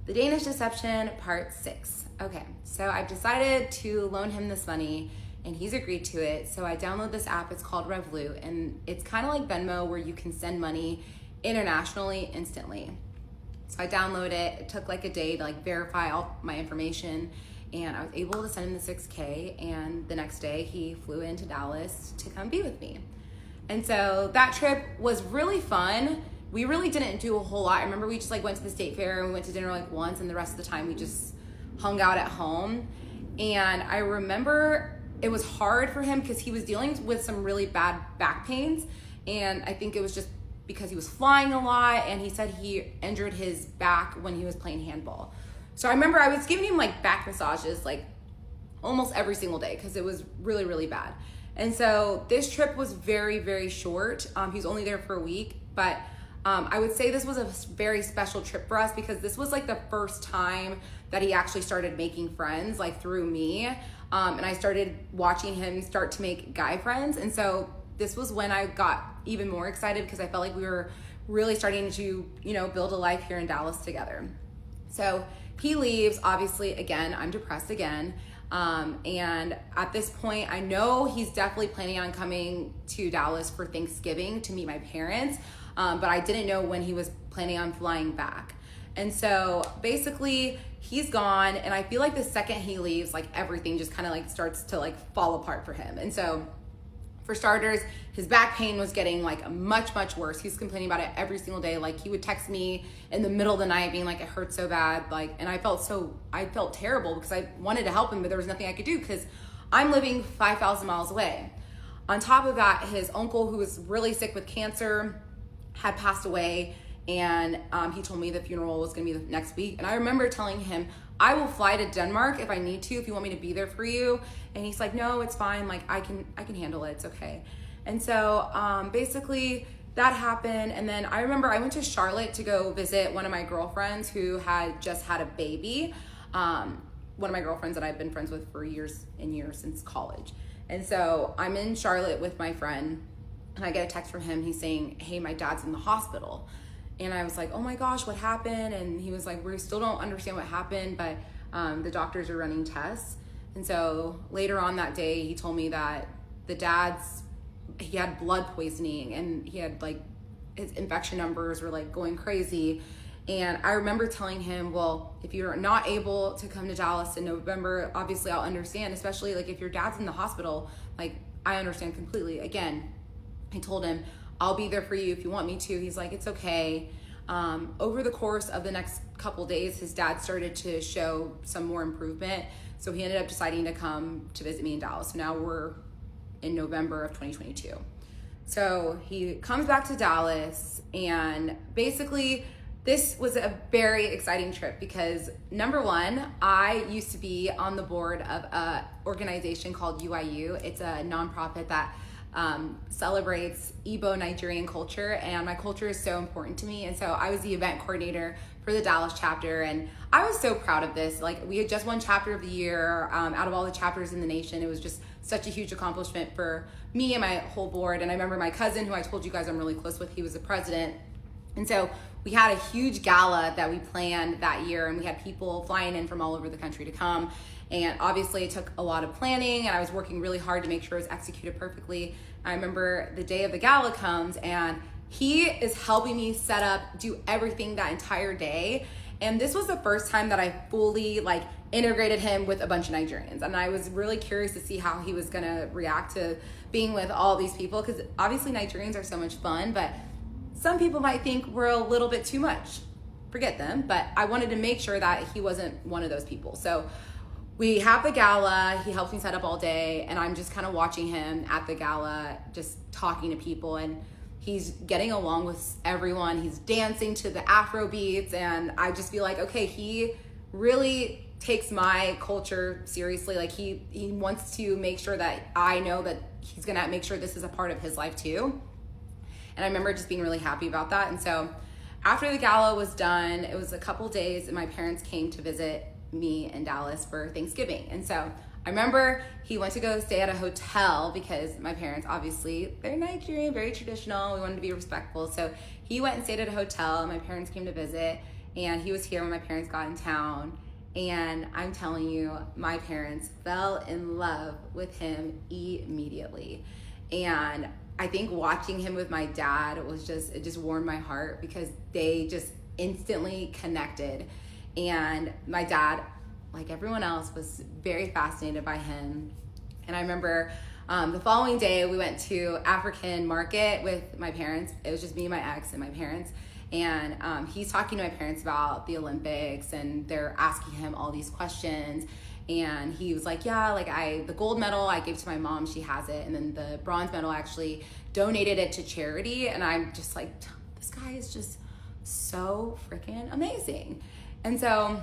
The Danish Deception, part 6. Okay, so I've decided to loan him this money and he's agreed to it. So I download this app, it's called Revolut, and it's kind of like Venmo where you can send money internationally instantly. So I download it. It took like a day to like verify all my information, and I was able to send him the 6K, and the next day he flew into Dallas to come be with me. And so that trip was really fun. We really didn't do a whole lot. I remember we just like went to the state fair and we went to dinner like once, and the rest of the time we just hung out at home. And I remember it was hard for him because he was dealing with some really bad back pains, and I think it was just because he was flying a lot, and he said he injured his back when he was playing handball. So I remember I was giving him like back massages like almost every single day because it was really, really bad. And so this trip was very, very short. He was only there for a week, but I would say this was a very special trip for us because this was like the first time that he actually started making friends, like through me. And I started watching him start to make guy friends. And so this was when I got even more excited because I felt like we were really starting to, build a life here in Dallas together. So he leaves, obviously, again, I'm depressed again. And at this point, I know he's definitely planning on coming to Dallas for Thanksgiving to meet my parents. But I didn't know when he was planning on flying back. And so basically he's gone, and I feel like the second he leaves, like everything just kind of like starts to like fall apart for him. And so for starters, his back pain was getting like much, much worse. He's complaining about it every single day. Like he would text me in the middle of the night being like, it hurts so bad. And I felt terrible because I wanted to help him, but there was nothing I could do because I'm living 5,000 miles away. On top of that, his uncle, who was really sick with cancer, had passed away, and he told me the funeral was gonna be the next week. And I remember telling him, I will fly to Denmark if I need to, if you want me to be there for you. And he's like, no, it's fine. Like I can handle it. It's okay. And so basically that happened. And then I remember I went to Charlotte to go visit one of my girlfriends who had just had a baby. One of my girlfriends that I've been friends with for years and years, since college. And so I'm in Charlotte with my friend, and I get a text from him. He's saying, hey, my dad's in the hospital. And I was like, oh my gosh, what happened? And he was like, we still don't understand what happened, but the doctors are running tests. And so later on that day, he told me that he had blood poisoning, and he had like, his infection numbers were like going crazy. And I remember telling him, well, if you're not able to come to Dallas in November, obviously I'll understand, especially like if your dad's in the hospital, like I understand completely. Again, I told him, I'll be there for you if you want me to. He's like, it's okay. Over the course of the next couple days, his dad started to show some more improvement. So he ended up deciding to come to visit me in Dallas. So now we're in November of 2022. So he comes back to Dallas, and basically this was a very exciting trip because number one, I used to be on the board of an organization called UIU. It's a nonprofit that celebrates Igbo Nigerian culture, and my culture is so important to me. And so I was the event coordinator for the Dallas chapter, and I was so proud of this. Like we had just won chapter of the year out of all the chapters in the nation. It was just such a huge accomplishment for me and my whole board. And I remember my cousin, who I told you guys I'm really close with, he was the president. And so we had a huge gala that we planned that year, and we had people flying in from all over the country to come. And obviously it took a lot of planning, and I was working really hard to make sure it was executed perfectly. I remember the day of the gala comes, and he is helping me set up, do everything that entire day. And this was the first time that I fully like integrated him with a bunch of Nigerians. And I was really curious to see how he was gonna react to being with all these people, because obviously Nigerians are so much fun, but some people might think we're a little bit too much. Forget them, but I wanted to make sure that he wasn't one of those people. So we have the gala, he helps me set up all day, and I'm just kind of watching him at the gala, just talking to people, and he's getting along with everyone. He's dancing to the Afro beats, and I just feel like, okay, he really takes my culture seriously. Like he wants to make sure that I know that he's gonna make sure this is a part of his life too. And I remember just being really happy about that. And so after the gala was done, it was a couple days, and my parents came to visit me in Dallas for Thanksgiving. And so I remember he went to go stay at a hotel because my parents, obviously, they're Nigerian, very traditional. We wanted to be respectful. So he went and stayed at a hotel, and my parents came to visit. and he was here when my parents got in town. And I'm telling you, my parents fell in love with him immediately. And I think watching him with my dad it just warmed my heart because they just instantly connected. And my dad, like everyone else, was very fascinated by him. And I remember the following day we went to African market with my parents. It was just me, my ex, and my parents. And he's talking to my parents about the Olympics, and they're asking him all these questions. And he was like, yeah, like the gold medal I gave to my mom, she has it. And then the bronze medal, I actually donated it to charity. And I'm just like, this guy is just so freaking amazing. And so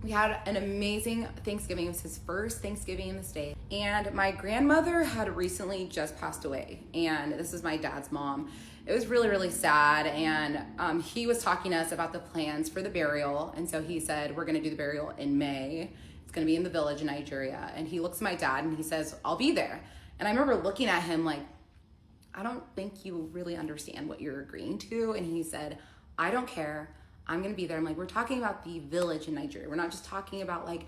we had an amazing Thanksgiving. It was his first Thanksgiving in the States. And my grandmother had recently just passed away. And this is my dad's mom. It was really, really sad. And he was talking to us about the plans for the burial. And so he said, we're gonna do the burial in May. It's gonna be in the village in Nigeria. And he looks at my dad and he says, I'll be there. And I remember looking at him like, I don't think you really understand what you're agreeing to. And he said, I don't care. I'm gonna be there. I'm like, we're talking about the village in Nigeria. We're not just talking about like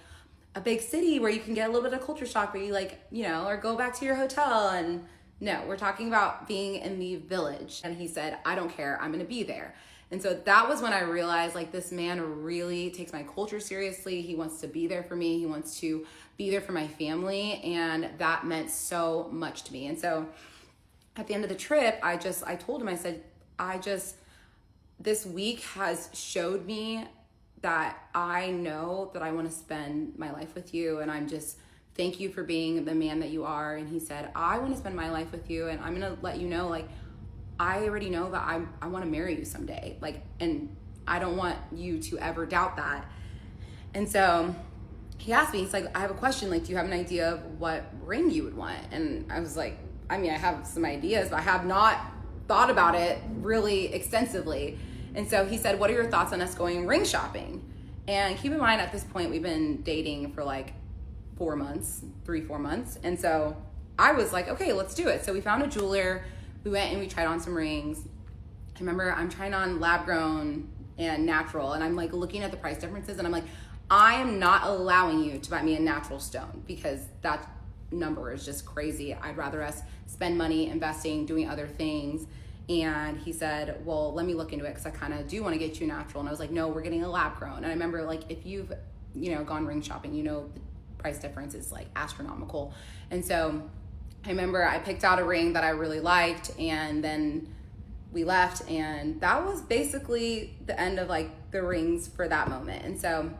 a big city where you can get a little bit of culture shock where you like, or go back to your hotel. And no, we're talking about being in the village. And he said, I don't care, I'm gonna be there. And so that was when I realized like this man really takes my culture seriously. He wants to be there for me. He wants to be there for my family. And that meant so much to me. And so at the end of the trip, I told him, I said, this week has showed me that I know that I want to spend my life with you. And thank you for being the man that you are. And he said, I want to spend my life with you. And I'm going to let you know, like, I already know that I want to marry you someday. Like, and I don't want you to ever doubt that. And so he asked me, he's like, I have a question. Like, do you have an idea of what ring you would want? And I was like, I have some ideas, but I have not thought about it really extensively. And so he said, what are your thoughts on us going ring shopping? And keep in mind, at this point, we've been dating for like 4 months. And so I was like, okay, let's do it. So we found a jeweler. We went and we tried on some rings. I remember I'm trying on lab grown and natural. And I'm like looking at the price differences. And I'm like, I am not allowing you to buy me a natural stone because that number is just crazy. I'd rather us spend money investing, doing other things. And he said, well, let me look into it because I kind of do want to get you natural. And I was like, no, we're getting a lab grown. And I remember like, if you've, gone ring shopping, the price difference is like astronomical. And so I remember I picked out a ring that I really liked, and then we left, and that was basically the end of like the rings for that moment. And so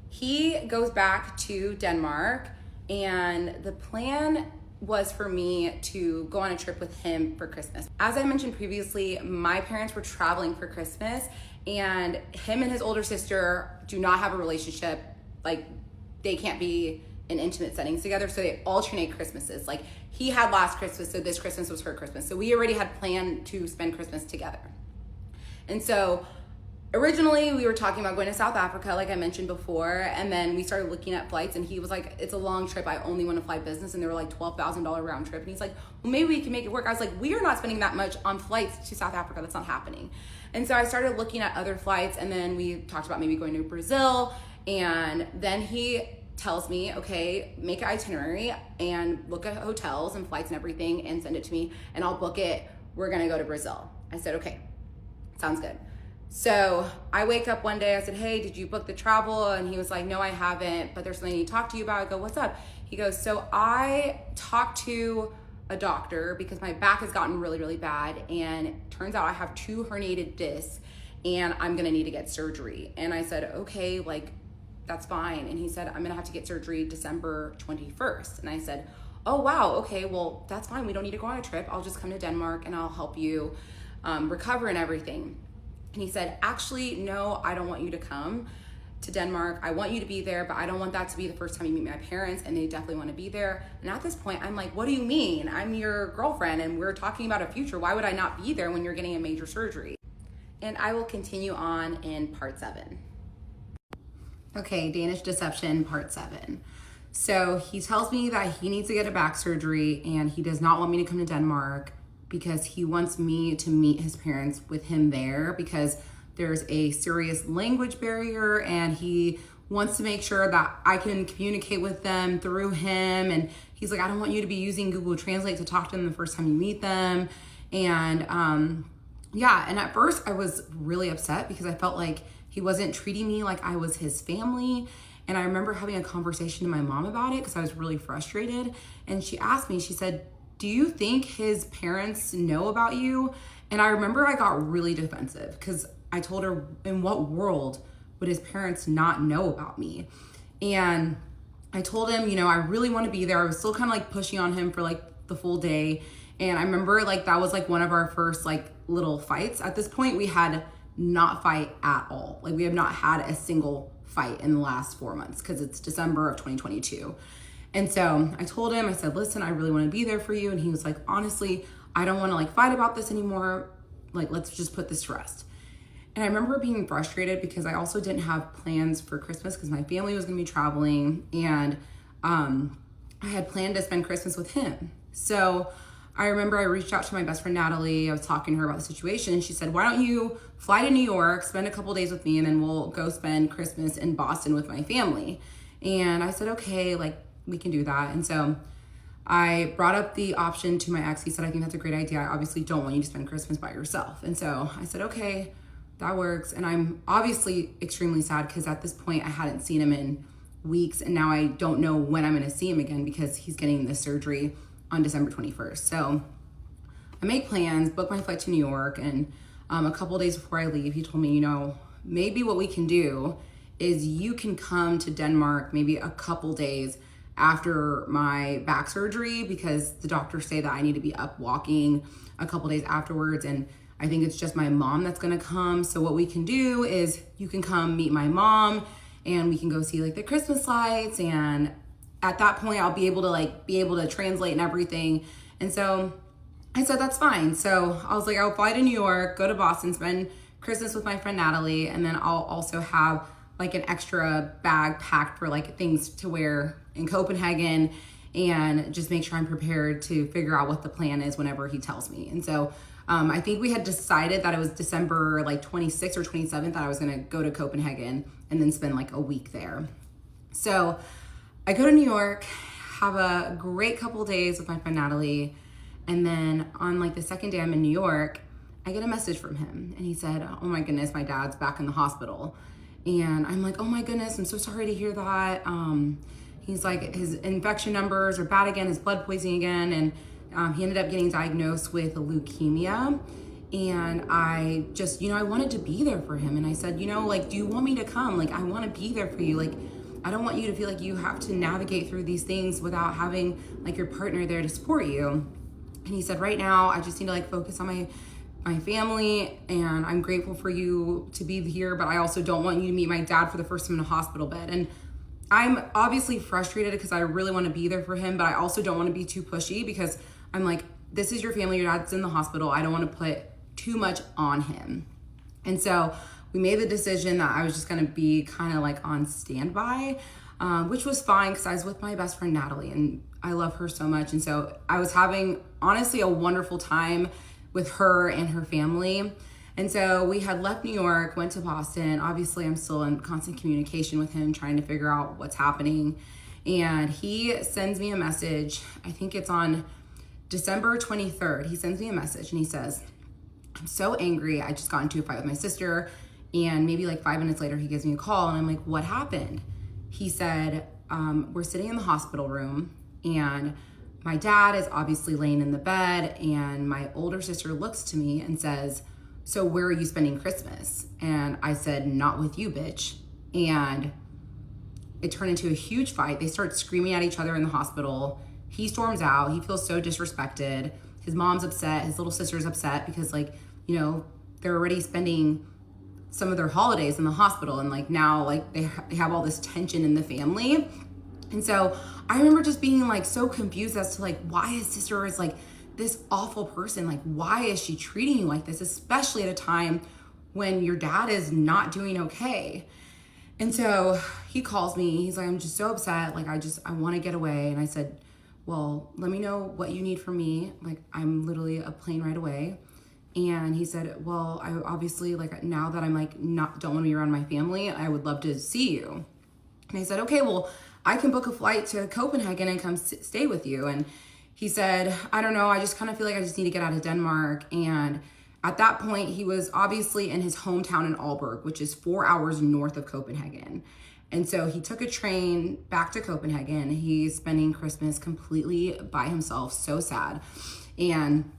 he goes back to Denmark, and the plan was for me to go on a trip with him for Christmas. As I mentioned previously, my parents were traveling for Christmas, and him and his older sister do not have a relationship. Like, they can't be in intimate settings together, so they alternate Christmases. Like, he had last Christmas, so this Christmas was her Christmas. So we already had planned to spend Christmas together. And so originally we were talking about going to South Africa, like I mentioned before, and then we started looking at flights, and he was like, it's a long trip, I only want to fly business, and they were like $12,000 round trip. And he's like, well, maybe we can make it work. I was like, we are not spending that much on flights to South Africa, that's not happening. And so I started looking at other flights, and then we talked about maybe going to Brazil, and then he tells me, okay, make an itinerary and look at hotels and flights and everything and send it to me and I'll book it. We're gonna go to Brazil. I said, okay, sounds good. So I wake up one day, I said, hey, did you book the travel? And he was like, no, I haven't, but there's something I need to talk to you about. I go, what's up? He goes, so I talked to a doctor because my back has gotten really, really bad, and it turns out I have 2 herniated discs and I'm gonna need to get surgery. And I said, okay, like, that's fine. And he said, I'm gonna have to get surgery December 21st. And I said, oh wow, okay, well, that's fine. We don't need to go on a trip. I'll just come to Denmark and I'll help you recover and everything. And he said, actually, no, I don't want you to come to Denmark. I want you to be there, but I don't want that to be the first time you meet my parents, and they definitely want to be there. And at this point, I'm like, what do you mean? I'm your girlfriend and we're talking about a future. Why would I not be there when you're getting a major surgery? And I will continue on in part 7. Okay, Danish deception, part 7. So he tells me that he needs to get a back surgery and he does not want me to come to Denmark because he wants me to meet his parents with him there, because there's a serious language barrier, and he wants to make sure that I can communicate with them through him. And he's like, I don't want you to be using Google Translate to talk to them the first time you meet them. And and at first I was really upset because I felt like he wasn't treating me like I was his family. And I remember having a conversation to my mom about it because I was really frustrated. And she asked me, she said, do you think his parents know about you? And I remember I got really defensive because I told her, in what world would his parents not know about me? And I told him, I really want to be there. I was still kind of like pushing on him for like the full day. And I remember like that was like one of our first like little fights. At this point, we had not fight at all. Like we have not had a single fight in the last 4 months because it's December of 2022. And so I told him, I said, listen, I really want to be there for you. And he was like, honestly, I don't want to like fight about this anymore. Like, let's just put this to rest. And I remember being frustrated because I also didn't have plans for Christmas because my family was going to be traveling, and I had planned to spend Christmas with him. So I remember I reached out to my best friend, Natalie. I was talking to her about the situation, and she said, why don't you fly to New York, spend a couple days with me, and then we'll go spend Christmas in Boston with my family. And I said, okay, like we can do that. And so I brought up the option to my ex. He said, I think that's a great idea. I obviously don't want you to spend Christmas by yourself. And so I said, okay, that works. And I'm obviously extremely sad because at this point I hadn't seen him in weeks, and now I don't know when I'm going to see him again because he's getting this surgery on December 21st. So I make plans, book my flight to New York, and a couple days before I leave, he told me, maybe what we can do is you can come to Denmark maybe a couple days after my back surgery because the doctors say that I need to be up walking a couple days afterwards, and I think it's just my mom that's gonna come. So what we can do is you can come meet my mom and we can go see like the Christmas lights, and at that point I'll be able to translate and everything. And so I said that's fine. So I was like, I'll fly to New York, go to Boston, spend Christmas with my friend Natalie, and then I'll also have like an extra bag packed for like things to wear in Copenhagen, and just make sure I'm prepared to figure out what the plan is whenever he tells me. And so I think we had decided that it was December like 26th or 27th that I was gonna go to Copenhagen and then spend like a week there. So I go to New York, have a great couple days with my friend Natalie, and then on like the second day I'm in New York, I get a message from him, and he said, oh my goodness, my dad's back in the hospital. And I'm like, oh my goodness, I'm so sorry to hear that. He's like, his infection numbers are bad again, his blood poisoning again, and he ended up getting diagnosed with leukemia. And I just, I wanted to be there for him. And I said, like, do you want me to come? Like, I want to be there for you. Like, I don't want you to feel like you have to navigate through these things without having like your partner there to support you. And he said, right now, I just need to like focus on my family, and I'm grateful for you to be here, but I also don't want you to meet my dad for the first time in a hospital bed. And I'm obviously frustrated because I really want to be there for him, but I also don't want to be too pushy because I'm like, this is your family, your dad's in the hospital. I don't want to put too much on him. And so we made the decision that I was just going to be kind of like on standby, which was fine because I was with my best friend Natalie, and I love her so much. And so I was having honestly a wonderful time with her and her family. And so we had left New York, went to Boston. Obviously, I'm still in constant communication with him, trying to figure out what's happening. And he sends me a message. I think it's on December 23rd. He sends me a message and he says, I'm so angry. I just got into a fight with my sister. And maybe like 5 minutes later, he gives me a call, and I'm like, what happened? He said, we're sitting in the hospital room, and my dad is obviously laying in the bed, and my older sister looks to me and says, so where are you spending Christmas? And I said, not with you, bitch. And it turned into a huge fight. They start screaming at each other in the hospital. He storms out. He feels so disrespected. His mom's upset. His little sister's upset because they're already spending some of their holidays in the hospital, and like now like they have all this tension in the family. And so I remember just being like so confused as to like why his sister is like this awful person. Like, why is she treating you like this, especially at a time when your dad is not doing okay? And so he calls me. He's like, I'm just so upset. Like, I want to get away. And I said, well, let me know what you need from me. Like, I'm literally a plane ride away. And he said, well, I obviously, like, now that I'm like don't want to be around my family, I would love to see you. And I said, okay, well, I can book a flight to Copenhagen and come stay with you. And he said, I don't know, I just kind of feel like I just need to get out of Denmark. And at that point, he was obviously in his hometown in Aalborg, which is 4 hours north of Copenhagen. And so he took a train back to Copenhagen. He's spending Christmas completely by himself, so sad. And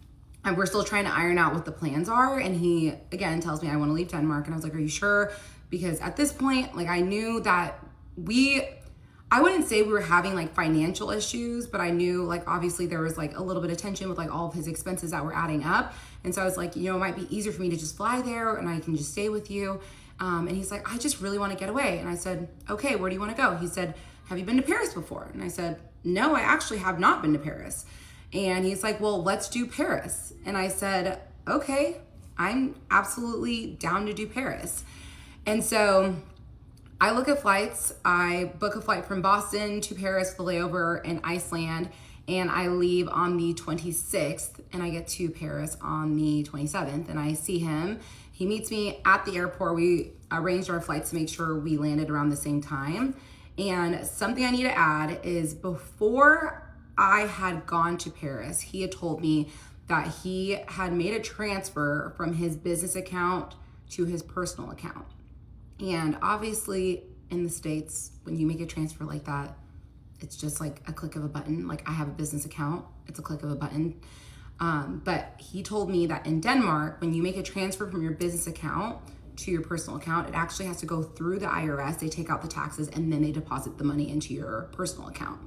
we're still trying to iron out what the plans are. And he, again, tells me, I want to leave Denmark. And I was like, are you sure? Because at this point, like, I knew that I wouldn't say we were having like financial issues, but I knew like obviously there was like a little bit of tension with like all of his expenses that were adding up. And so I was like, you know, it might be easier for me to just fly there and I can just stay with you. And he's like, I just really want to get away. And I said, okay, where do you want to go? He said, have you been to Paris before? And I said, no, I actually have not been to Paris. And he's like, well, let's do Paris. And I said, okay, I'm absolutely down to do Paris. And so I look at flights. I book a flight from Boston to Paris, the layover in Iceland, and I leave on the 26th and I get to Paris on the 27th and I see him. He meets me at the airport. We arranged our flights to make sure we landed around the same time. And something I need to add is before I had gone to Paris, he had told me that he had made a transfer from his business account to his personal account. And obviously in the States, when you make a transfer like that, it's just like a click of a button. Like I have a business account, it's a click of a button. But he told me that in Denmark, when you make a transfer from your business account to your personal account, it actually has to go through the IRS. They take out the taxes and then they deposit the money into your personal account.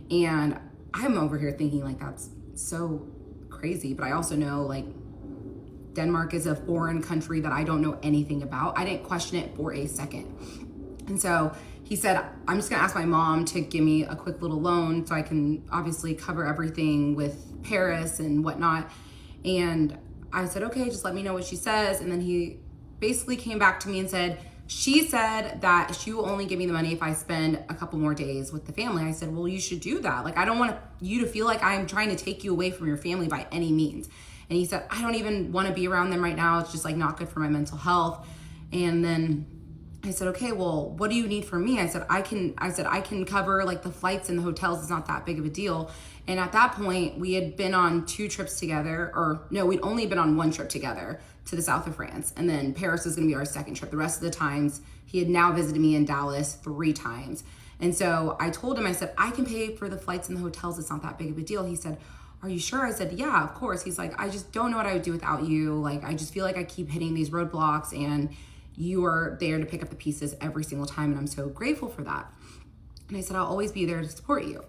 And I'm over here thinking like that's so crazy, but I also know like Denmark is a foreign country that I don't know anything about. I didn't question it for a second. And so he said, I'm just gonna ask my mom to give me a quick little loan so I can obviously cover everything with Paris and whatnot. And I said, okay, just let me know what she says. And then he basically came back to me and said, she said that she will only give me the money if I spend a couple more days with the family. I said, well, you should do that. Like, I don't want you to feel like I'm trying to take you away from your family by any means. And he said, I don't even want to be around them right now. It's just like not good for my mental health. And then I said, okay, well, what do you need from me? I said, I can cover like the flights and the hotels. It's not that big of a deal. And at that point we had been on 2 trips together, or no, we'd only been on 1 trip together to the south of France. And then Paris was going to be our 2nd trip. The rest of the times he had now visited me in Dallas 3 times. And so I told him, I said, I can pay for the flights and the hotels. It's not that big of a deal. He said, are you sure? I said, yeah, of course. He's like, I just don't know what I would do without you. Like, I just feel like I keep hitting these roadblocks and you are there to pick up the pieces every single time. And I'm so grateful for that. And I said, I'll always be there to support you.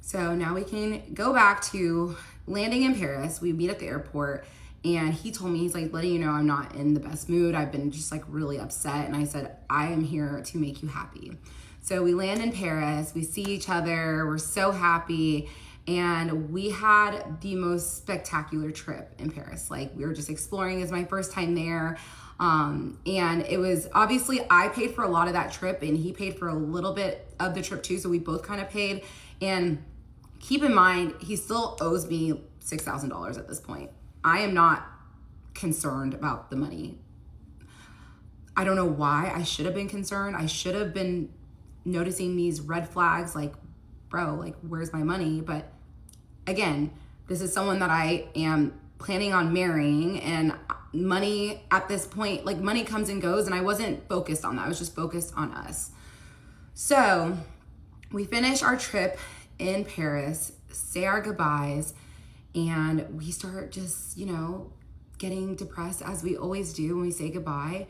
So now we can go back to landing in Paris. We meet at the airport and he told me, he's like, letting you know, I'm not in the best mood. I've been just like really upset. And I said, I am here to make you happy. So we land in Paris, we see each other, we're so happy. And we had the most spectacular trip in Paris. Like we were just exploring. It was my first time there. And it was obviously I paid for a lot of that trip and he paid for a little bit of the trip too. So we both kind of paid. And keep in mind, he still owes me $6,000 at this point. I am not concerned about the money. I don't know why I should have been concerned. I should have been noticing these red flags like, bro, like, where's my money? But again, this is someone that I am planning on marrying, and money at this point, like money comes and goes, and I wasn't focused on that. I was just focused on us. So we finish our trip in Paris, say our goodbyes, and we start just, you know, getting depressed as we always do when we say goodbye.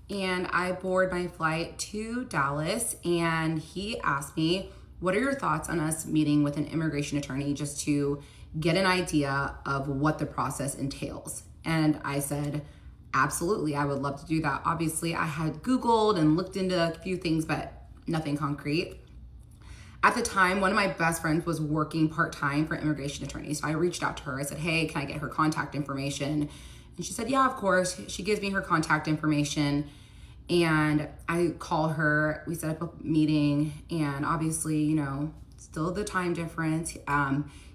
And I board my flight to Dallas, and he asked me, what are your thoughts on us meeting with an immigration attorney just to get an idea of what the process entails? And I said, absolutely, I would love to do that. Obviously, I had Googled and looked into a few things, but nothing concrete. At the time, one of my best friends was working part-time for immigration attorneys. So I reached out to her. I said, hey, can I get her contact information? And she said, yeah, of course. She gives me her contact information. And I call her, we set up a meeting, and obviously, you know, still the time difference.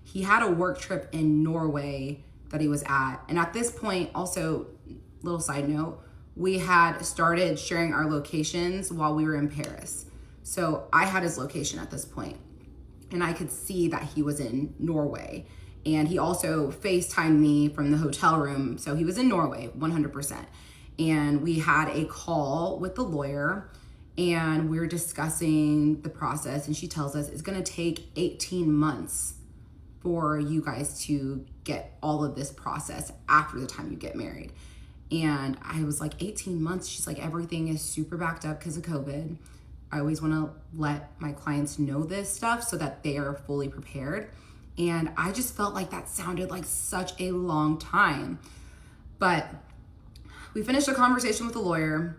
He had a work trip in Norway that he was at. And at this point, also, little side note, we had started sharing our locations while we were in Paris. So I had his location at this point, and I could see that he was in Norway. And he also FaceTimed me from the hotel room. So he was in Norway, 100%. And we had a call with the lawyer, and we were discussing the process. And she tells us it's gonna take 18 months for you guys to get all of this process after the time you get married. And I was like, 18 months? She's like, everything is super backed up because of COVID. I always want to let my clients know this stuff so that they are fully prepared. And I just felt like that sounded like such a long time. But we finished a conversation with the lawyer,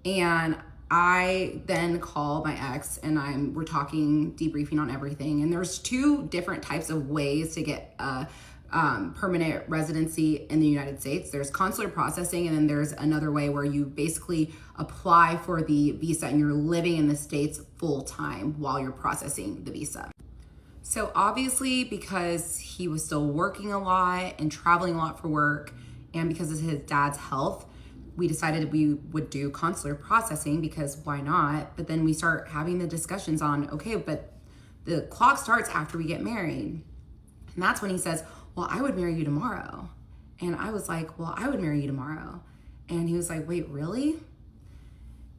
and I then call my ex, and we're talking, debriefing on everything. And there's two different types of ways to get permanent residency in the United States. There's consular processing, and then there's another way where you basically apply for the visa and you're living in the States full time while you're processing the visa. So obviously, because he was still working a lot and traveling a lot for work, and because of his dad's health, we decided we would do consular processing, because why not? But then we start having the discussions on, okay, but the clock starts after we get married. And that's when he says, well, I would marry you tomorrow. And I was like, well, I would marry you tomorrow. And he was like, wait, really?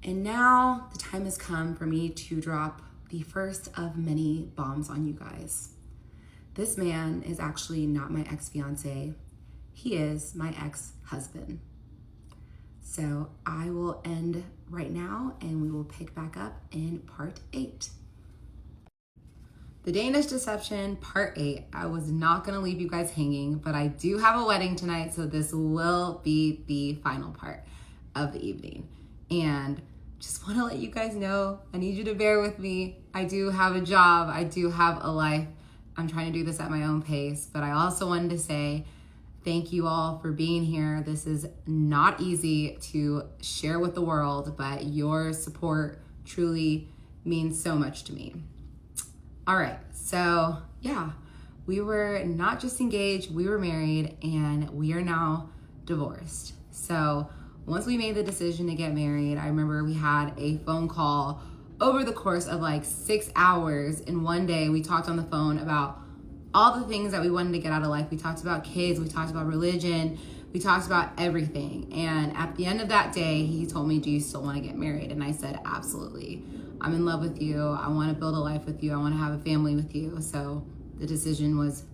And now the time has come for me to drop the first of many bombs on you guys. This man is actually not my ex-fiance. He is my ex-husband. So I will end right now, and we will pick back up in part 8. The Danish Deception, part 8. I was not gonna leave you guys hanging, but I do have a wedding tonight, so this will be the final part of the evening. And just wanna let you guys know, I need you to bear with me. I do have a job, I do have a life. I'm trying to do this at my own pace, but I also wanted to say, thank you all for being here. This is not easy to share with the world, but your support truly means so much to me. All right, so yeah, we were not just engaged, we were married, and we are now divorced. So once we made the decision to get married, I remember we had a phone call over the course of like 6 hours. In one day, we talked on the phone about all the things that we wanted to get out of life. We talked about kids, we talked about religion, we talked about everything. And at the end of that day, he told me, do you still want to get married? And I said, absolutely. I'm in love with you. I want to build a life with you. I want to have a family with you. So the decision was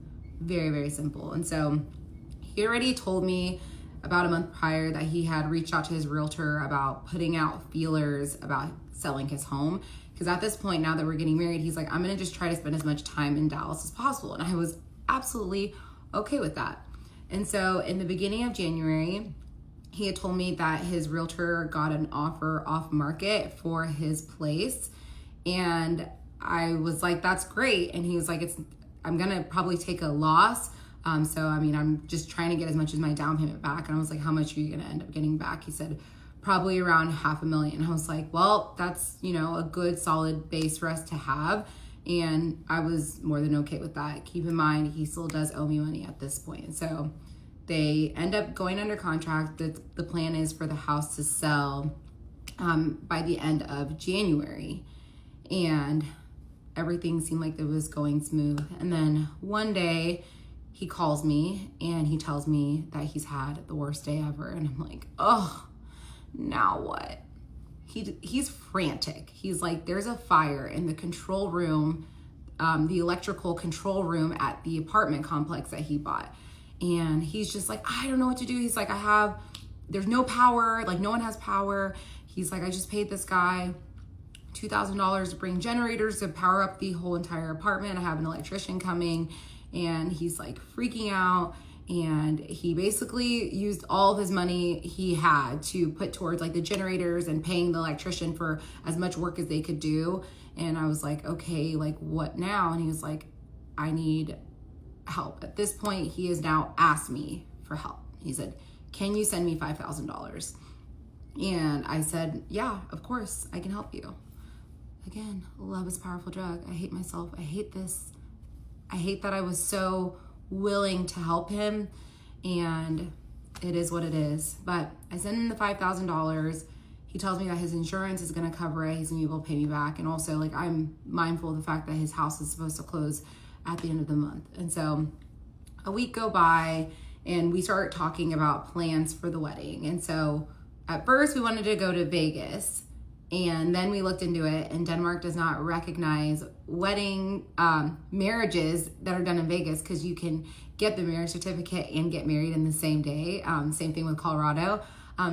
very, very simple. And so he already told me about a month prior that he had reached out to his realtor about putting out feelers about selling his home. Because at this point, now that we're getting married, he's like, I'm going to just try to spend as much time in Dallas as possible. And I was absolutely okay with that. And so in the beginning of January, he had told me that his realtor got an offer off market for his place. And I was like, that's great. And he was like, I'm going to probably take a loss. So, I mean, I'm just trying to get as much as my down payment back. And I was like, how much are you going to end up getting back? He said, probably around $500,000. I was like, well, that's, a good solid base for us to have. And I was more than okay with that. Keep in mind, he still does owe me money at this point. So they end up going under contract. The plan is for the house to sell by the end of January. And everything seemed like it was going smooth. And then one day he calls me and he tells me that he's had the worst day ever. And I'm like, oh, now what? He's frantic. He's like, there's a fire in the control room, the electrical control room at the apartment complex that he bought. And he's just like, I don't know what to do. He's like, there's no power. Like, no one has power. He's like, I just paid this guy $2,000 to bring generators to power up the whole entire apartment. I have an electrician coming. And he's like freaking out. And he basically used all of his money he had to put towards like the generators and paying the electrician for as much work as they could do. And I was like, okay, like what now? And he was like, I need help. At this point, he has now asked me for help. He said, can you send me $5,000? And I said, yeah, of course, I can help you. Again, love is a powerful drug. I hate myself. I hate this. I hate that I was so willing to help him. and it is what it is. But I send him the $5,000. He tells me that his insurance is going to cover it. He's going to be able to pay me back. And also, like, I'm mindful of the fact that his house is supposed to close at the end of the month. And so a week go by and we start talking about plans for the wedding. And so at first we wanted to go to Vegas, and then we looked into it, and Denmark does not recognize wedding marriages that are done in Vegas, because you can get the marriage certificate and get married in the same day. Same thing with Colorado.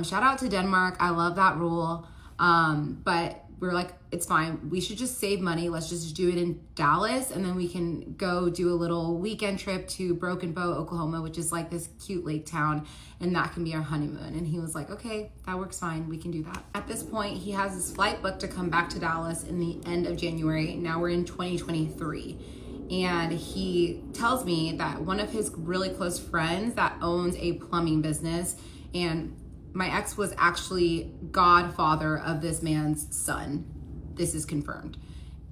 Shout out to Denmark. I love that rule. But we're like, it's fine. We should just save money. Let's just do it in Dallas. And then we can go do a little weekend trip to Broken Bow, Oklahoma, which is like this cute lake town. And that can be our honeymoon. And he was like, okay, that works fine. We can do that. At this point, he has his flight booked to come back to Dallas in the end of January. Now we're in 2023. And he tells me that one of his really close friends that owns a plumbing business, and my ex was actually godfather of this man's son. This is confirmed.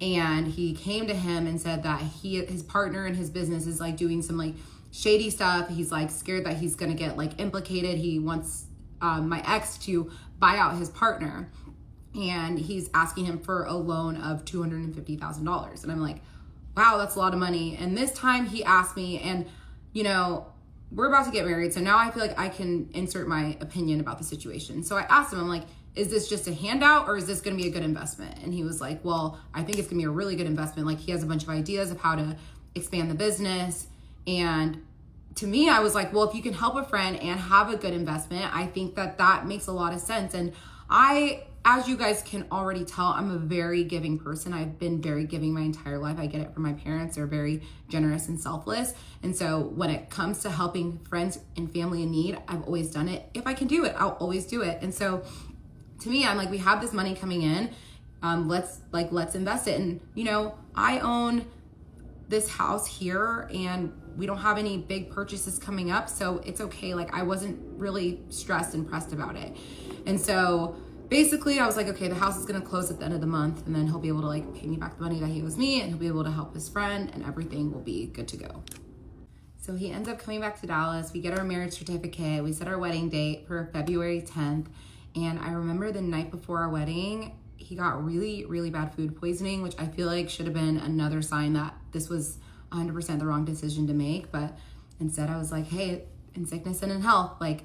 And he came to him and said that his partner in his business is like doing some like shady stuff. He's like scared that he's gonna get like implicated. He wants my ex to buy out his partner, and he's asking him for a loan of $250,000. And I'm like, wow, that's a lot of money. And this time he asked me, and you know, we're about to get married, so now I feel like I can insert my opinion about the situation. So I asked him, I'm like, is this just a handout, or is this gonna be a good investment? And he was like, well, I think it's gonna be a really good investment. Like, he has a bunch of ideas of how to expand the business. And to me, I was like, well, if you can help a friend and have a good investment, I think that that makes a lot of sense. And as you guys can already tell, I'm a very giving person. I've been very giving my entire life. I get it from my parents. They're very generous and selfless. And so when it comes to helping friends and family in need, I've always done it. If I can do it, I'll always do it. And so to me, I'm like, we have this money coming in. Let's invest it. And you know, I own this house here, and we don't have any big purchases coming up, so it's okay. Like, I wasn't really stressed and pressed about it. And so basically I was like, okay, the house is gonna close at the end of the month, and then he'll be able to like pay me back the money that he owes me, and he'll be able to help his friend, and everything will be good to go. So he ends up coming back to Dallas. We get our marriage certificate. We set our wedding date for February 10th. And I remember the night before our wedding, he got really, really bad food poisoning, which I feel like should have been another sign that this was 100% the wrong decision to make. But instead I was like, hey, in sickness and in health, like,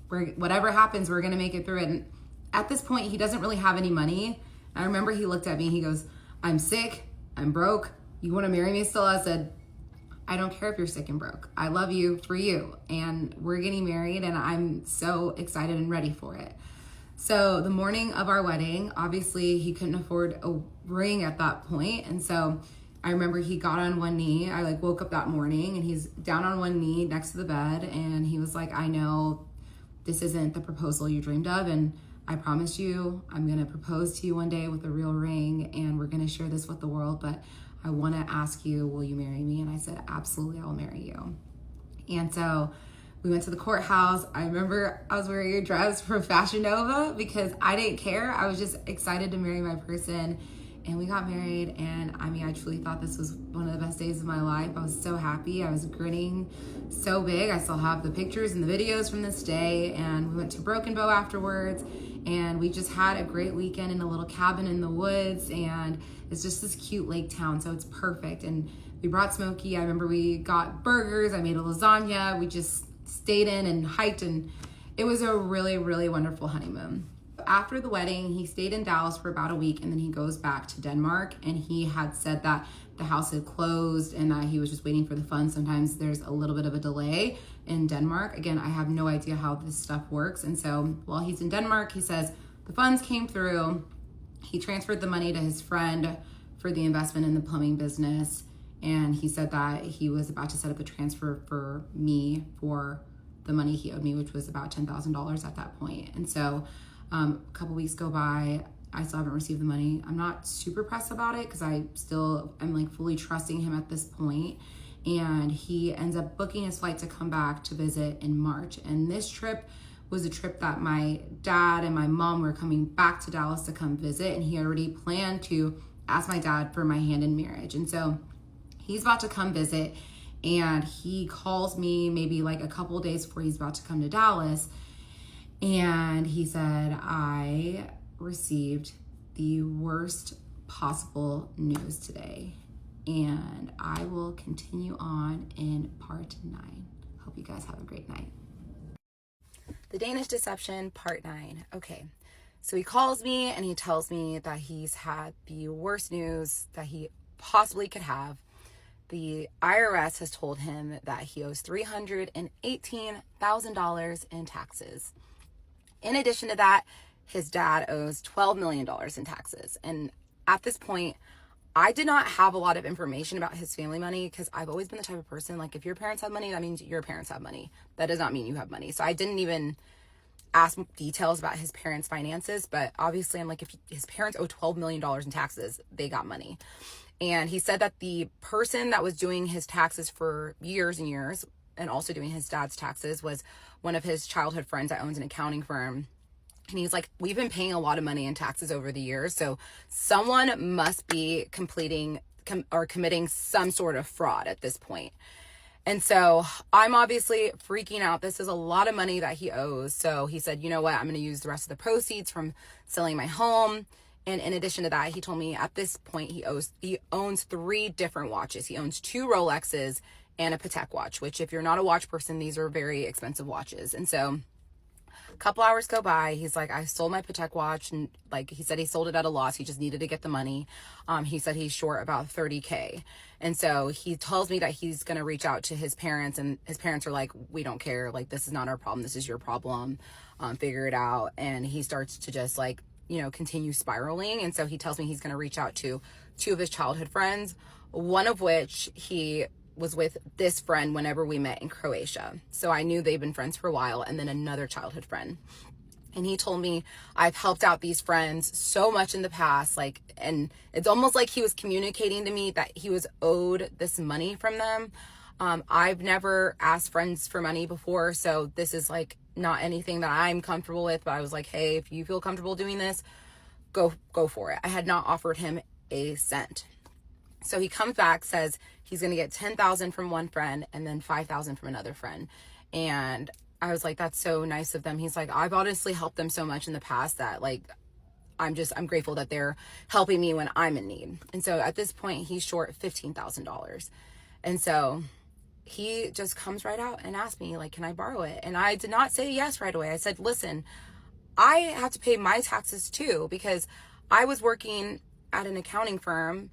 whatever happens, we're gonna make it through it. And at this point, he doesn't really have any money. I remember he looked at me, he goes, I'm sick, I'm broke, you wanna marry me still? I said, I don't care if you're sick and broke. I love you for you, and we're getting married, and I'm so excited and ready for it. So the morning of our wedding, obviously he couldn't afford a ring at that point. And so I remember he got on one knee. I like woke up that morning, and he's down on one knee next to the bed. And he was like, I know this isn't the proposal you dreamed of, and I promise you, I'm gonna propose to you one day with a real ring, and we're gonna share this with the world, but I wanna ask you, will you marry me? And I said, absolutely, I'll marry you. And so we went to the courthouse. I remember I was wearing a dress from Fashion Nova because I didn't care. I was just excited to marry my person. And we got married, and I mean, I truly thought this was one of the best days of my life. I was so happy. I was grinning so big. I still have the pictures and the videos from this day. And we went to Broken Bow afterwards, and we just had a great weekend in a little cabin in the woods. And it's just this cute lake town, so it's perfect. And we brought Smokey. I remember we got burgers. I made a lasagna. We just stayed in and hiked, and it was a really, really wonderful honeymoon. After the wedding, he stayed in Dallas for about a week, and then he goes back to Denmark. And he had said that the house had closed and that he was just waiting for the funds. Sometimes there's a little bit of a delay in Denmark. Again, I have no idea how this stuff works. And so while he's in Denmark, he says the funds came through. He transferred the money to his friend for the investment in the plumbing business. And he said that he was about to set up a transfer for me for the money he owed me, which was about $10,000 at that point. And so a couple weeks go by, I still haven't received the money. I'm not super pressed about it because I still am like fully trusting him at this point. And he ends up booking his flight to come back to visit in March. And this trip was a trip that my dad and my mom were coming back to Dallas to come visit. And he already planned to ask my dad for my hand in marriage. And so he's about to come visit. And he calls me maybe like a couple of days before he's about to come to Dallas. And he said, I received the worst possible news today. And I will continue on in part 9. Hope you guys have a great night. The Danish Deception, part 9. Okay, so he calls me and he tells me that he's had the worst news that he possibly could have. The IRS has told him that he owes $318,000 in taxes. In addition to that, his dad owes $12 million in taxes. And at this point, I did not have a lot of information about his family money because I've always been the type of person, like, if your parents have money, that means your parents have money. That does not mean you have money. So I didn't even ask details about his parents' finances, but obviously I'm like, if his parents owe $12 million in taxes, they got money. And he said that the person that was doing his taxes for years and years and also doing his dad's taxes was one of his childhood friends that owns an accounting firm. And he's like, we've been paying a lot of money in taxes over the years, so someone must be committing some sort of fraud at this point. And so I'm obviously freaking out. This is a lot of money that he owes. So he said, you know what, I'm going to use the rest of the proceeds from selling my home. And in addition to that, he told me at this point he owns 3 different watches. He owns 2 Rolexes and a Patek watch, which if you're not a watch person, these are very expensive watches. And so a couple hours go by. He's like, I sold my Patek watch, and like he said, he sold it at a loss. He just needed to get the money. He said he's short about $30K. And so he tells me that he's going to reach out to his parents, and his parents are like, we don't care. Like, this is not our problem. This is your problem. Figure it out. And he starts to just like, continue spiraling. And so he tells me he's going to reach out to 2 of his childhood friends, one of which he was with this friend whenever we met in Croatia. So I knew they've been friends for a while, and then another childhood friend. And he told me, I've helped out these friends so much in the past, and it's almost like he was communicating to me that he was owed this money from them. I've never asked friends for money before, so this is like not anything that I'm comfortable with, but I was like, hey, if you feel comfortable doing this, go for it. I had not offered him a cent. So he comes back, says he's going to get $10,000 from one friend and then $5,000 from another friend. And I was like, that's so nice of them. He's like, I've honestly helped them so much in the past that like, I'm grateful that they're helping me when I'm in need. And so at this point, he's short $15,000. And so he just comes right out and asks me, like, can I borrow it? And I did not say yes right away. I said, listen, I have to pay my taxes too, because I was working at an accounting firm.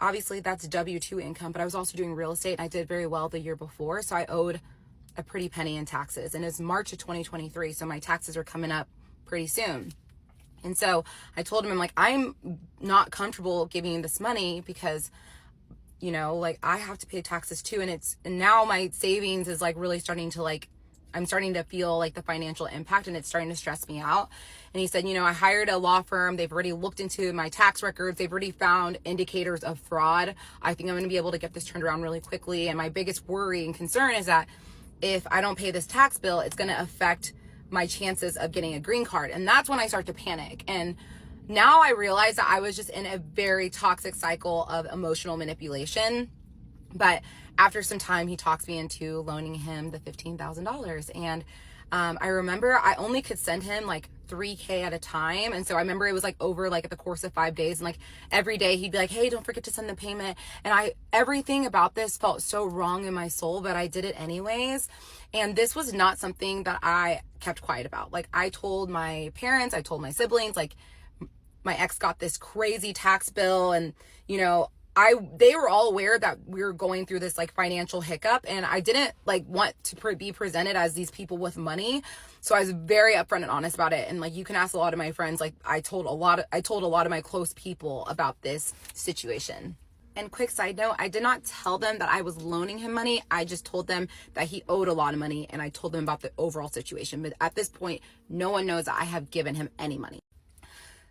Obviously that's W-2 income, but I was also doing real estate, and I did very well the year before. So I owed a pretty penny in taxes, and it's March of 2023. So my taxes are coming up pretty soon. And so I told him, I'm like, I'm not comfortable giving you this money because, like, I have to pay taxes too. And now my savings is like really starting to like, I'm starting to feel like the financial impact, and it's starting to stress me out. And he said, I hired a law firm. They've already looked into my tax records. They've already found indicators of fraud. I think I'm going to be able to get this turned around really quickly. And my biggest worry and concern is that if I don't pay this tax bill, it's going to affect my chances of getting a green card. And that's when I start to panic. And now I realize that I was just in a very toxic cycle of emotional manipulation. But after some time, he talks me into loaning him the $15,000. And I remember I only could send him like $3K at a time. And so I remember it was like over like the course of 5 days, and like every day he'd be like, hey, don't forget to send the payment. And everything about this felt so wrong in my soul, but I did it anyways. And this was not something that I kept quiet about. Like, I told my parents, I told my siblings, like, my ex got this crazy tax bill, and they were all aware that we were going through this like financial hiccup, and I didn't like want to be presented as these people with money. So I was very upfront and honest about it. And like, you can ask a lot of my friends, like I told a lot of my close people about this situation. And quick side note, I did not tell them that I was loaning him money. I just told them that he owed a lot of money, and I told them about the overall situation. But at this point, no one knows that I have given him any money.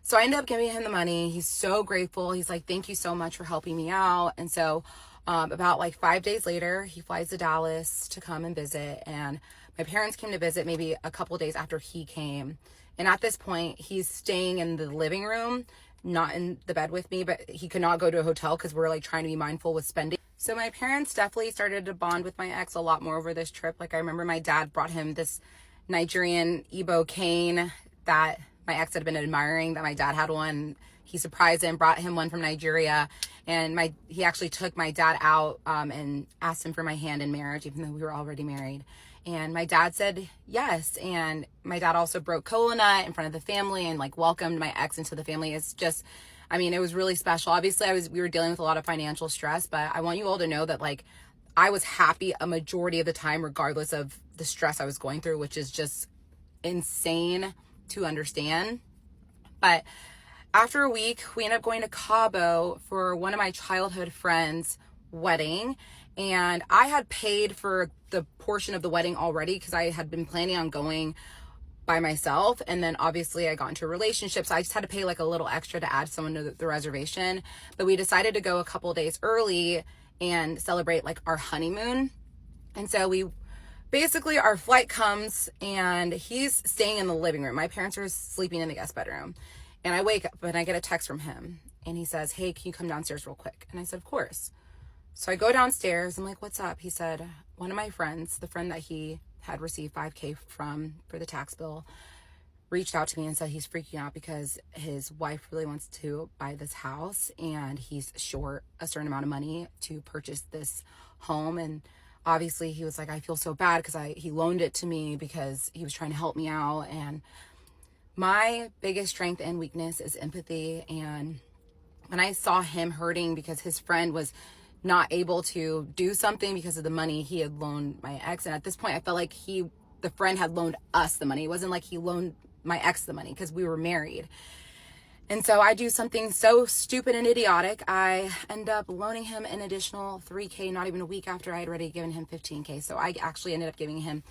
So I ended up giving him the money. He's so grateful. He's like, thank you so much for helping me out. And so about like 5 days later, he flies to Dallas to come and visit. And my parents came to visit maybe a couple days after he came. And at this point, he's staying in the living room, not in the bed with me, but he could not go to a hotel because we're like trying to be mindful with spending. So my parents definitely started to bond with my ex a lot more over this trip. Like I remember my dad brought him this Nigerian Igbo cane that my ex had been admiring, that my dad had one. He surprised him, brought him one from Nigeria, and he actually took my dad out and asked him for my hand in marriage, even though we were already married. And my dad said yes. And my dad also broke coconut in front of the family and like welcomed my ex into the family. It's just, I mean, it was really special. Obviously, we were dealing with a lot of financial stress, but I want you all to know that like I was happy a majority of the time, regardless of the stress I was going through, which is just insane to understand. But after a week, we ended up going to Cabo for one of my childhood friends' wedding. And I had paid for the portion of the wedding already because I had been planning on going by myself. And then obviously I got into a relationship, so I just had to pay like a little extra to add someone to the reservation. But we decided to go a couple days early and celebrate like our honeymoon. And so basically our flight comes and he's staying in the living room. My parents are sleeping in the guest bedroom. And I wake up and I get a text from him and he says, "Hey, can you come downstairs real quick?" And I said, "Of course." So I go downstairs. I'm like, "What's up?" He said, one of my friends, the friend that he had received $5,000 from for the tax bill, reached out to me and said he's freaking out because his wife really wants to buy this house and he's short a certain amount of money to purchase this home. And obviously he was like, "I feel so bad because he loaned it to me because he was trying to help me out." And my biggest strength and weakness is empathy. And when I saw him hurting because his friend was not able to do something because of the money he had loaned my ex, and at this point I felt like the friend had loaned us the money. It wasn't like he loaned my ex the money because we were married. And so I do something so stupid and idiotic. I end up loaning him an additional $3,000 not even a week after I had already given him $15,000. So I actually ended up giving him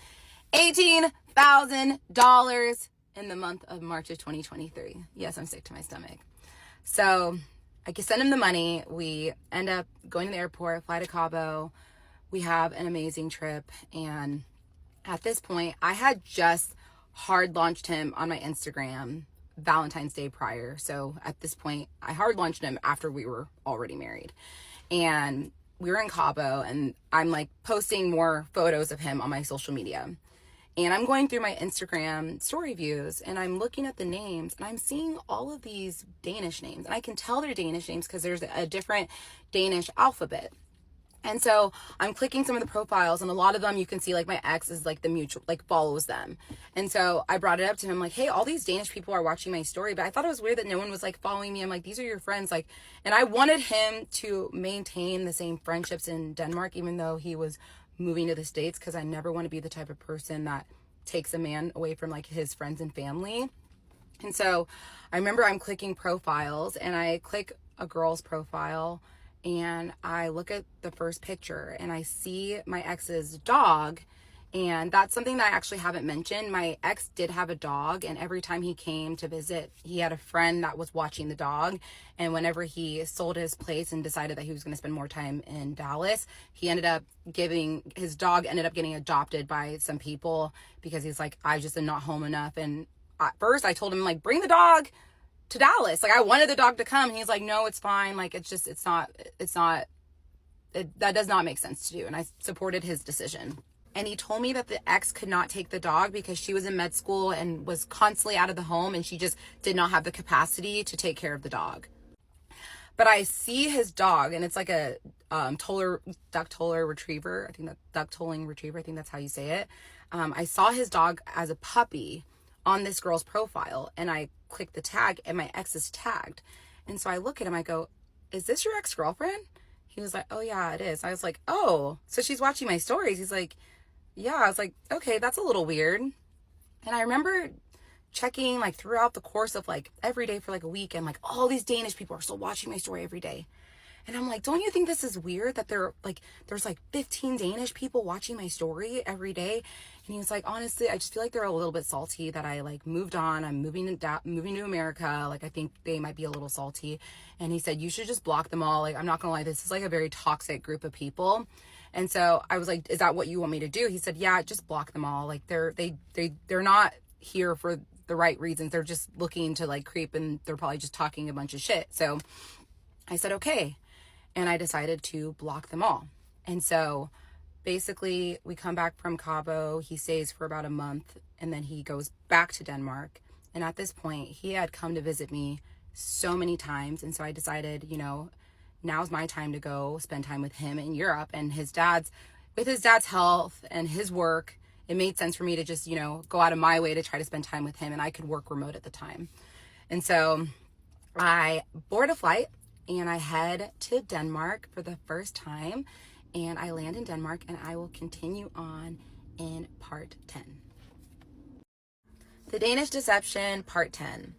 $18,000 in the month of March of 2023. Yes, I'm sick to my stomach. So I can send him the money. We end up going to the airport, fly to Cabo. We have an amazing trip. And at this point, I had just hard launched him on my Instagram Valentine's Day prior. So at this point, I hard launched him after we were already married. And we were in Cabo and I'm like posting more photos of him on my social media. And I'm going through my Instagram story views and I'm looking at the names and I'm seeing all of these Danish names. And I can tell they're Danish names because there's a different Danish alphabet. And so I'm clicking some of the profiles and a lot of them you can see like my ex is like the mutual, like follows them. And so I brought it up to him like, "Hey, all these Danish people are watching my story." But I thought it was weird that no one was like following me. I'm like, "These are your friends." Like, and I wanted him to maintain the same friendships in Denmark, even though he was moving to the States, because I never want to be the type of person that takes a man away from like his friends and family. And so I remember I'm clicking profiles and I click a girl's profile and I look at the first picture and I see my ex's dog. And that's something that I actually haven't mentioned. My ex did have a dog, and every time he came to visit, he had a friend that was watching the dog. And whenever he sold his place and decided that he was going to spend more time in Dallas, his dog ended up getting adopted by some people because he's like, "I just am not home enough." And at first I told him like, "Bring the dog to Dallas." Like I wanted the dog to come. And he's like, "No, it's fine. Like that does not make sense to do." And I supported his decision. And he told me that the ex could not take the dog because she was in med school and was constantly out of the home and she just did not have the capacity to take care of the dog. But I see his dog and it's like a duck-toller retriever. I think that's how you say it. I saw his dog as a puppy on this girl's profile and I clicked the tag and my ex is tagged. And so I look at him, I go, "Is this your ex-girlfriend?" He was like, "Oh yeah, it is." I was like, "Oh, so she's watching my stories." He's like, "Yeah." I was like, "Okay, that's a little weird." And I remember checking like throughout the course of like every day for like a week and like all these Danish people are still watching my story every day. And I'm like, "Don't you think this is weird that there's like 15 Danish people watching my story every day?" And he was like, "Honestly, I just feel like they're a little bit salty that I like moved on. I'm moving to America. Like I think they might be a little salty." And he said, "You should just block them all. Like I'm not gonna lie, this is like a very toxic group of people." And so I was like, "Is that what you want me to do?" He said, "Yeah, just block them all. Like they're not here for the right reasons. They're just looking to like creep and they're probably just talking a bunch of shit." So I said, "Okay." and I decided to block them all. And so basically we come back from Cabo, he stays for about a month, and then he goes back to Denmark. And at this point, he had come to visit me so many times. And so I decided, now's my time to go spend time with him in Europe. And with his dad's health and his work, it made sense for me to just, go out of my way to try to spend time with him. And I could work remote at the time. And so I board a flight and I head to Denmark for the first time. And I land in Denmark, and I will continue on in part 10. The Danish Deception, part 10.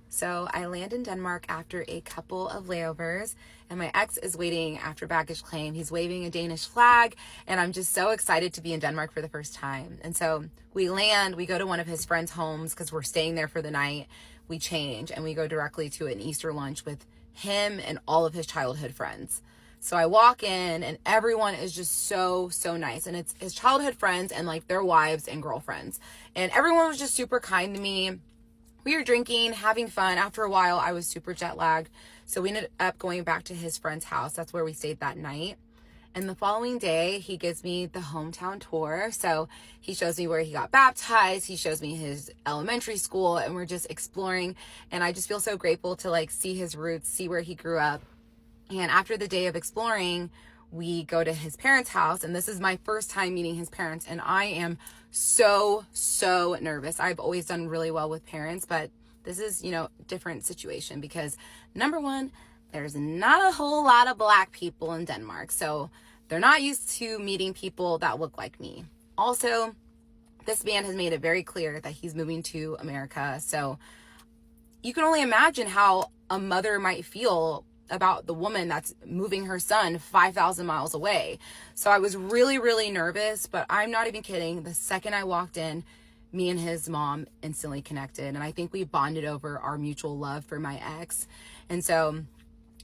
So I land in Denmark after a couple of layovers, and my ex is waiting after baggage claim. He's waving a Danish flag, and I'm just so excited to be in Denmark for the first time. And so we land, we go to one of his friends' homes because we're staying there for the night. We change, and we go directly to an Easter lunch with him and all of his childhood friends. So I walk in, and everyone is just so nice. And it's his childhood friends and like their wives and girlfriends. And everyone was just super kind to me. We were drinking, having fun. After a while, I was super jet lagged. So we ended up going back to his friend's house. That's where we stayed that night. And the following day, he gives me the hometown tour. So he shows me where he got baptized. He shows me his elementary school, and we're just exploring. And I just feel so grateful to like see his roots, see where he grew up. And after the day of exploring, we go to his parents' house, and this is my first time meeting his parents, and I am so nervous. I've always done really well with parents, but this is, different situation because number one, there's not a whole lot of Black people in Denmark, so they're not used to meeting people that look like me. Also, this man has made it very clear that he's moving to America, so you can only imagine how a mother might feel about the woman that's moving her son 5,000 miles away. So I was really nervous, but I'm not even kidding. The second I walked in, me and his mom instantly connected. And I think we bonded over our mutual love for my ex. And so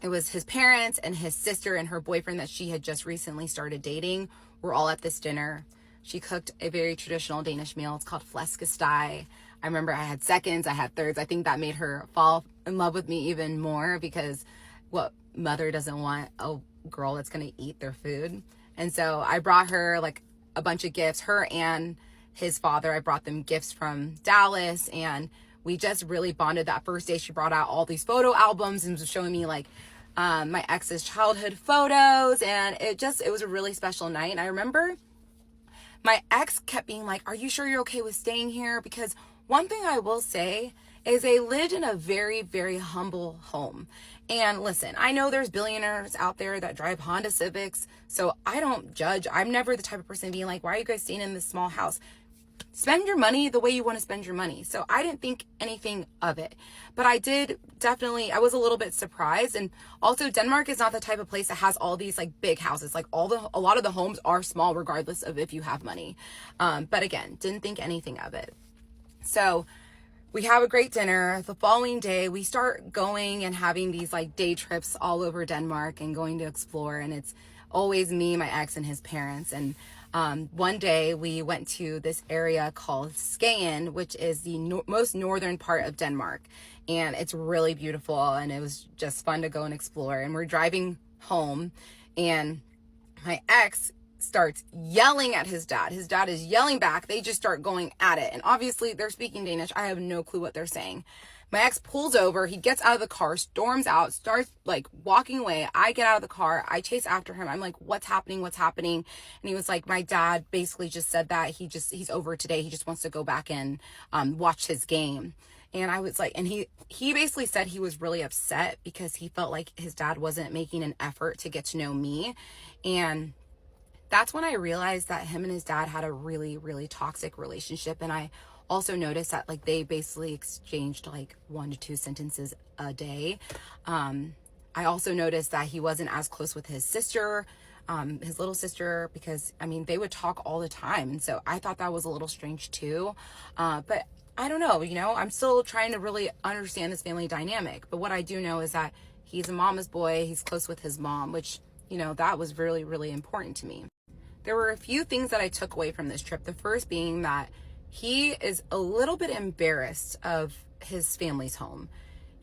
it was his parents and his sister and her boyfriend that she had just recently started dating. We're all at this dinner. She cooked a very traditional Danish meal. It's called flæskesteg. I remember I had seconds, I had thirds. I think that made her fall in love with me even more because what mother doesn't want a girl that's going to eat their food? And so I brought her like a bunch of gifts, her and his father. I brought them gifts from Dallas, and we just really bonded that first day. She brought out all these photo albums and was showing me like my ex's childhood photos, and it was a really special night. And I remember my ex kept being like, "Are you sure you're okay with staying here?" Because one thing I will say is they lived in a very humble home. And listen, I know there's billionaires out there that drive Honda Civics, so I don't judge. I'm never the type of person being like, why are you guys staying in this small house? Spend your money the way you want to spend your money. So I didn't think anything of it. But I was a little bit surprised. And also Denmark is not the type of place that has all these like big houses. Like a lot of the homes are small regardless of if you have money. But again, didn't think anything of it. So we have a great dinner. The following day, we start going and having these like day trips all over Denmark and going to explore. And it's always me, my ex, and his parents. And one day we went to this area called Skagen, which is the most northern part of Denmark. And it's really beautiful. And it was just fun to go and explore. And we're driving home, and my ex starts yelling at his dad. His dad is yelling back. They just start going at it. And obviously they're speaking Danish. I have no clue what they're saying. My ex pulls over. He gets out of the car, storms out, starts like walking away. I get out of the car. I chase after him. I'm like, what's happening? And he was like, my dad basically just said that he's over today. He just wants to go back and watch his game. And I was like, and he basically said he was really upset because he felt like his dad wasn't making an effort to get to know me. And that's when I realized that him and his dad had a really toxic relationship. And I also noticed that like they basically exchanged like 1 to 2 sentences a day. I also noticed that he wasn't as close with his sister, his little sister, because I mean, they would talk all the time. And so I thought that was a little strange too. But I don't know, I'm still trying to really understand this family dynamic. But what I do know is that he's a mama's boy. He's close with his mom, which, that was really important to me. There were a few things that I took away from this trip. The first being that he is a little bit embarrassed of his family's home.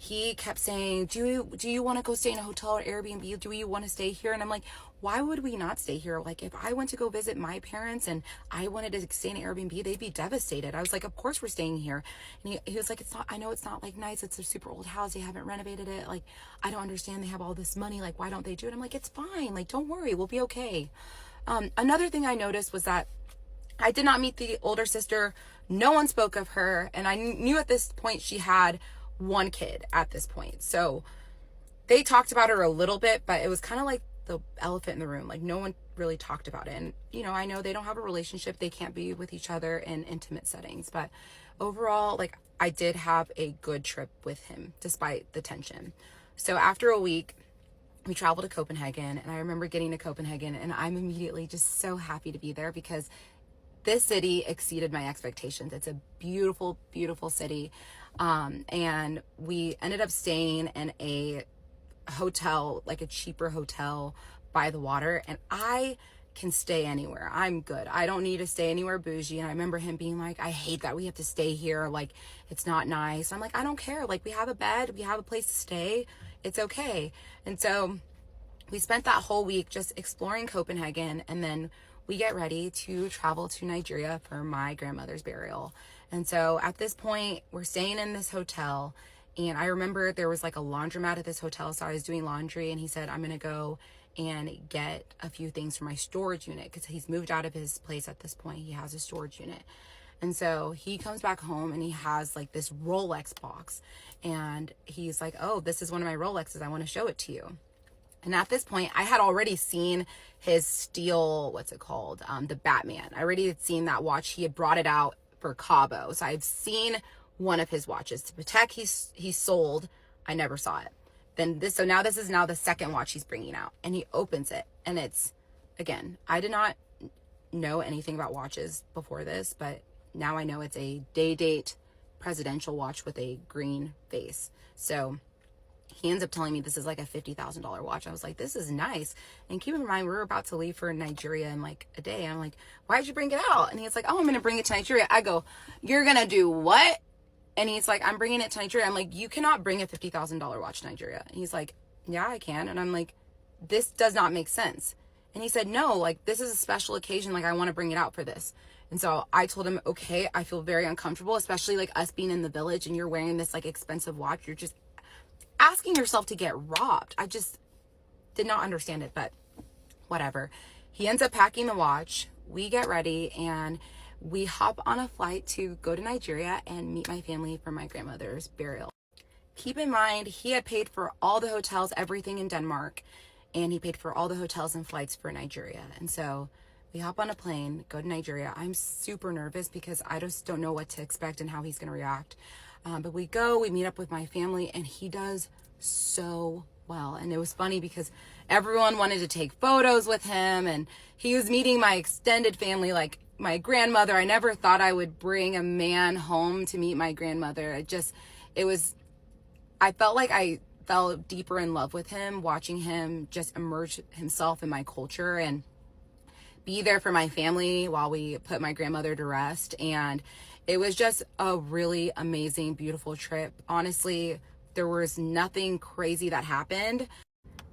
he kept saying, do you want to go stay in a hotel or Airbnb? Do you want to stay here? And I'm like, why would we not stay here? Like, if I went to go visit my parents and I wanted to stay in an Airbnb, they'd be devastated. I was like, of course we're staying here. And he was like, I know it's not like nice. It's a super old house. They haven't renovated it. Like, I don't understand. They have all this money. Like, why don't they do it? I'm like, it's fine. Like, don't worry. We'll be okay. Another thing I noticed was that I did not meet the older sister. No one spoke of her. And I knew at this point she had one kid at this point. So they talked about her a little bit, but it was kind of like the elephant in the room. Like, no one really talked about it. And, you know, I know they don't have a relationship. They can't be with each other in intimate settings. But overall, like, I did have a good trip with him despite the tension. So after a week, we traveled to Copenhagen. And I remember getting to Copenhagen and I'm immediately just so happy to be there because this city exceeded my expectations. It's a beautiful, beautiful city. And we ended up staying in a hotel, like a cheaper hotel by the water. And I can stay anywhere. I'm good. I don't need to stay anywhere bougie. And I remember him being like, I hate that we have to stay here. Like, it's not nice. I'm like, I don't care. Like, we have a bed, we have a place to stay. It's okay. And so we spent that whole week just exploring Copenhagen. And then we get ready to travel to Nigeria for my grandmother's burial. And so at this point, we're staying in this hotel. And I remember there was like a laundromat at this hotel. So I was doing laundry and he said, I'm going to go and get a few things for my storage unit because he's moved out of his place at this point. He has a storage unit. And so he comes back home and he has like this Rolex box. And he's like, oh, this is one of my Rolexes. I want to show it to you. And at this point, I had already seen his steel, what's it called? The Batman. I already had seen that watch. He had brought it out for Cabo. So I've seen one of his watches. To Patek, he sold. I never saw it. So now this is the second watch he's bringing out. And he opens it. And it's, again, I did not know anything about watches before this, but now I know it's a day-date presidential watch with a green face. So he ends up telling me this is like a $50,000 watch. I was like, this is nice. And keep in mind, we're about to leave for Nigeria in like a day. I'm like, why'd you bring it out? And he's like, oh, I'm going to bring it to Nigeria. I go, you're going to do what? And he's like, I'm bringing it to Nigeria. I'm like, you cannot bring a $50,000 watch to Nigeria. And he's like, yeah, I can. And I'm like, this does not make sense. And he said, no, like, this is a special occasion. Like, I want to bring it out for this. And so I told him, okay, I feel very uncomfortable, especially like us being in the village and you're wearing this like expensive watch. You're just asking yourself to get robbed. I just did not understand it, but whatever. He ends up packing the watch. We get ready and we hop on a flight to go to Nigeria and meet my family for my grandmother's burial. Keep in mind, he had paid for all the hotels, everything in Denmark, and he paid for all the hotels and flights for Nigeria. And so we hop on a plane, go to Nigeria. I'm super nervous because I just don't know what to expect and how he's going to react. But we meet up with my family, and he does so well. And it was funny because everyone wanted to take photos with him, and he was meeting my extended family, like my grandmother. I never thought I would bring a man home to meet my grandmother. I felt like I fell deeper in love with him, watching him just immerse himself in my culture and be there for my family while we put my grandmother to rest. And it was just a really amazing, beautiful trip. Honestly, there was nothing crazy that happened.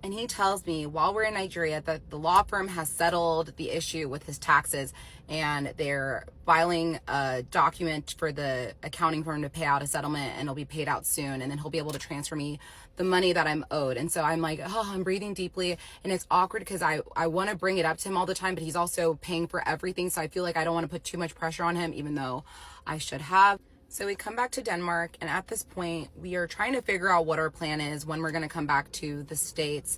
And he tells me while we're in Nigeria that the law firm has settled the issue with his taxes and they're filing a document for the accounting firm to pay out a settlement, and it'll be paid out soon. And then he'll be able to transfer me the money that I'm owed. And so I'm like, oh, I'm breathing deeply. And it's awkward because I want to bring it up to him all the time, but he's also paying for everything. So I feel like I don't want to put too much pressure on him, even though I should have. So we come back to Denmark, and at this point, we are trying to figure out what our plan is, when we're going to come back to the States.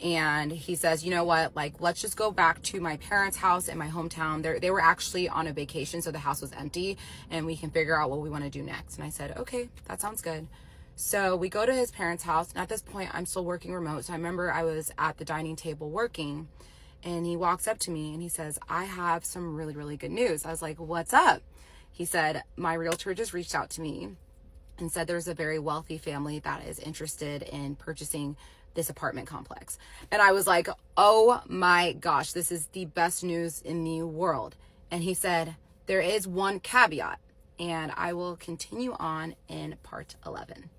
And he says, you know what, like, let's just go back to my parents' house in my hometown. They were actually on a vacation, so the house was empty, and we can figure out what we want to do next. And I said, okay, that sounds good. So we go to his parents' house, and at this point, I'm still working remote. So I remember I was at the dining table working, and he walks up to me, and he says, I have some really, really good news. I was like, what's up? He said, my realtor just reached out to me and said there's a very wealthy family that is interested in purchasing this apartment complex. And I was like, oh my gosh, this is the best news in the world. And he said, there is one caveat, and I will continue on in part 11.